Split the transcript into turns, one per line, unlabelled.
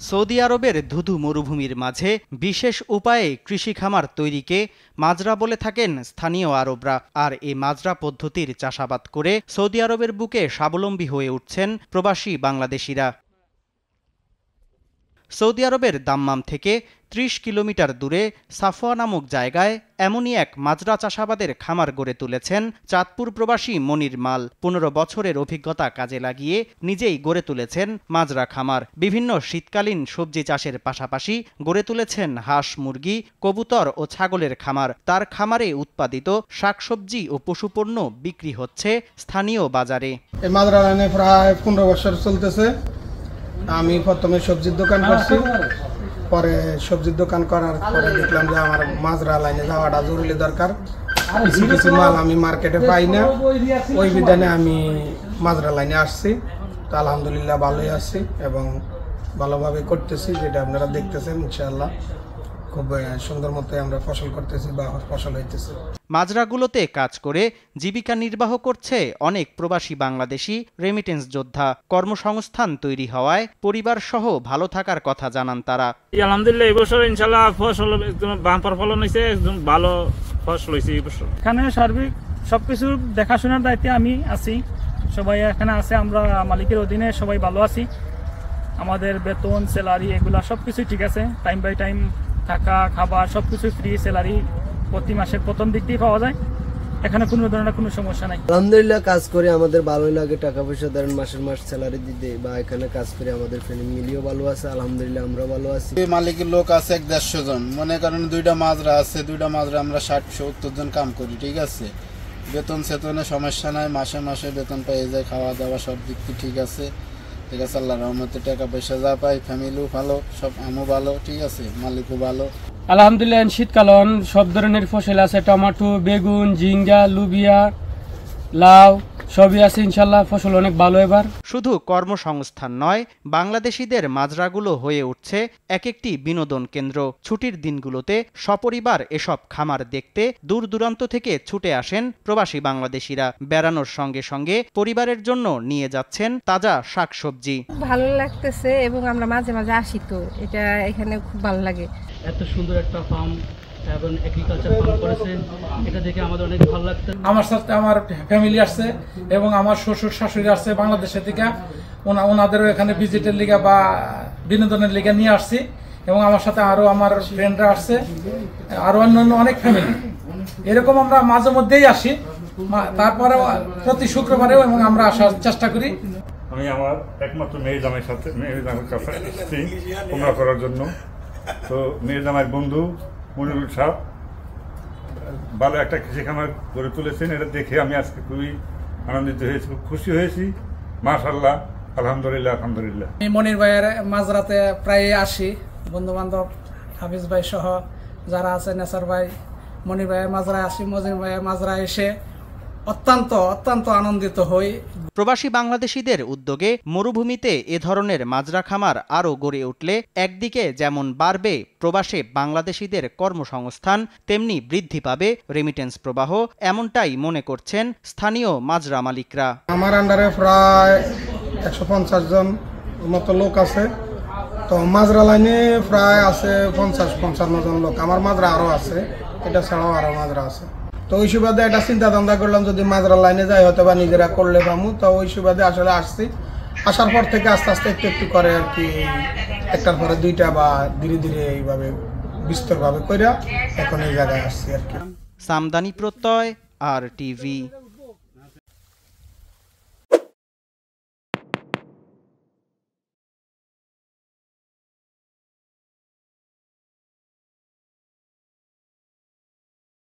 Saudi আরবের ধুধু মরুভূমির মাঝে বিশেষ উপায়ে কৃষি খামার তৈরিকে মাজরা বলে থাকেন স্থানীয় আরবরা। আর এই মাজরা পদ্ধতির চাষাবাদ করে সৌদি আরবের বুকে স্বাবলম্বী হয়ে উঠছেন প্রবাসী বাংলাদেশিরা। সৌদি আরবের দাম্মাম থেকে ৩০ কিলোমিটার দূরে সাফওয়া নামক জায়গায় এমনই এক মাজরা চাষাবাদের খামার গড়ে তুলেছেন চাঁদপুর প্রবাসী মনির মাল। ১৫ বছরের অভিজ্ঞতা কাজে লাগিয়ে নিজেই গড়ে তুলেছেন মাজরা খামার। বিভিন্ন শীতকালীন সবজি চাষের পাশাপাশি গড়ে তুলেছেন হাঁস, মুরগি, কবুতর ও ছাগলের খামার। তার খামারে উৎপাদিত শাকসবজি ও পশুপণ্য বিক্রি হচ্ছে স্থানীয় বাজারে।
এই মাজরা লাইনে প্রায় ১৫ বছর চলতেছে। আমি প্রথমে সবজির দোকান করছি, পরে সবজির দোকান করার পরে দেখলাম যে আমার মাজরা লাইনে যাওয়াটা জরুরি দরকার। কিছু কিছু মাল আমি মার্কেটে পাই না, ওই বিধানে আমি মাজরা লাইনে আসছি। তো আলহামদুলিল্লাহ ভালোই আছি এবং ভালোভাবে করতেছি, যেটা আপনারা দেখতেছেন। ইনশাআল্লাহ খুব সুন্দর মতো আমরা ফসল করতেছি বা ফসল হইতেছে।
মাজরাগুলোতে কাজ করে জীবিকা নির্বাহ করছে অনেক প্রবাসী বাংলাদেশি রেমিটেন্স যোদ্ধা। কর্মসংস্থান তৈরি হওয়ায় পরিবার সহ ভালো থাকার কথা জানান তারা।
আলহামদুলিল্লাহ এবছর ইনশাআল্লাহ ফসল একদম বাম্পার ফলন হয়েছে, একদম ভালো ফসল হয়েছে এই বছর।
এখানে সার্বিক সবকিছু দেখাশোনার দায়িত্বে আমি আছি, সবাই এখানে আছে, আমরা মালিকের অধীনে সবাই ভালো আছি। আমাদের বেতন, স্যালারি এগুলা সবকিছু ঠিক আছে। টাইম বাই টাইম থাকা, খাবার সবকিছু ফ্রি। স্যালারি প্রতি মাসের প্রথম দিক দিয়ে পাওয়া যায়। এখানে কোনো ধরনের কোনো সমস্যা নাই।
আলহামদুলিল্লাহ কাজ করে আমাদের ভালোই লাগে, টাকা পয়সা ধরেন মাসের মাস স্যালারি দিতে, বা এখানে কাজ করে আমাদের ফ্যামিলিও ভালো আছে। আলহামদুলিল্লাহ আমরা ভালো আছি।
মালিকের লোক আছে ১৫০ জন, মনে করেন 2টা মাজরা আছে, 2টা মাজরা আমরা ৬০-৭০ জন কাম করি, ঠিক আছে। বেতন সেতনে সমস্যা নাই, মাসে মাসে বেতন পেয়ে যায়, খাওয়া দাওয়া সব দিক থেকে ঠিক আছে। ঠিক আছে, আল্লাহর রহমতে টাকা পয়সা যা পাই, ফ্যামিলিও ভালো, সব আমও ভালো, ঠিক আছে, মালিকও ভালো।
আলহামদুলিল্লাহ শীতকালীন সব ধরনের ফসল আছে, টমেটো, বেগুন, ঝিঙ্গা, লুবিয়া, লাউ সবই আছে। ইনশাল্লাহ ফসল অনেক ভালো এবার।
শুধু কর্মসংস্থান নয়, বাংলাদেশিদের মাজরাগুলো হয়ে উঠছে এক একটি বিনোদন কেন্দ্র। ছুটির দিনগুলোতে সপরিবার এসব খামার দেখতে দূর দূরান্ত থেকে ছুটে আসেন প্রবাসী বাংলাদেশিরা। বেড়ানোর সঙ্গে সঙ্গে পরিবারের জন্য নিয়ে যাচ্ছেন তাজা শাকসবজি।
ভালো লাগতেছে এবং আমরা মাঝে মাঝে আসি, তো এটা এখানে খুব ভালো লাগে।
এত সুন্দর একটা ফার্ম এবং এগ্রিকালচার ফার্ম করেছে, এটা দেখে আমাদের অনেক ভালো লাগছে।
আমার সাথে আমার ফ্যামিলি আসছে এবং আমার শ্বশুর শাশুড়ি আসছে বাংলাদেশের থেকে। ওনাদেরও এখানে ভিজিটের লিগা বা বিনোদনের লিগা নিয়ে আসছি এবং আমার সাথে আরো আমার ফ্রেন্ডরা আসছে, আরো অন্যান্য অনেক ফ্যামিলি। এরকম আমরা মাঝে মধ্যেই আসি, তারপরে প্রতি শুক্রবারেও এবং আমরা আসার চেষ্টা করি।
আমি আমার একমাত্র মেয়ে জামাইয়ের কাছে এসেছি উমরা করার জন্য। তো মেয়ে জামাইয়ের বন্ধু মনিরুল সাহেব ভালো একটা কৃষি খামার গড়ে তুলেছেন, এটা দেখে আমি আজকে খুবই আনন্দিত হয়েছি, খুব খুশি হয়েছি। মাশাআল্লাহ, আলহামদুলিল্লাহ, আলহামদুলিল্লাহ।
আমি মনির ভাইয়ের মাজরাতে প্রায় আসি, বন্ধু বান্ধব হাফিজ ভাই সহ যারা আছে, নেসার ভাই, মনির ভাইয়ের মাজরায় আসি। মনির ভাইয়ের মাজরায় এসে অত্যন্ত আনন্দিত হই।
প্রবাসী বাংলাদেশিদের উদ্যোগে মরুভূমিতে এ ধরনের মাজরা খামার আরও গড়ে উঠলে একদিকে যেমন বাড়বে প্রবাসে বাংলাদেশিদের কর্মসংস্থান, তেমনি বৃদ্ধি পাবে রেমিটেন্স প্রবাহ, এমনটাই মনে করছেন স্থানীয় মাজরা মালিকরা।
আমার আন্ডারে প্রায় ১৫০ জন মতো লোক আছে। তো মাজরা লাইনে প্রায় আছে ৫০-৫৫ জন লোক। আমার মাজরা আরও আছে, এটা ছাড়াও আরও মাজরা আছে। তো ওই সুবাদে একটা চিন্তা ধান্দা করলাম, যদি মাজরা লাইনে যাই হয়তো বা নিজেরা করলে পামু। তো ওই সুবাদে আসলে আসছি। আসার পর থেকে আস্তে আস্তে একটু করে আর কি, একটার পরে দুইটা বা ধীরে ধীরে এইভাবে বিস্তরভাবে কইরা এখন এই জায়গায় আসছি আর কি।
সামদানি প্রত্যয়, RTV।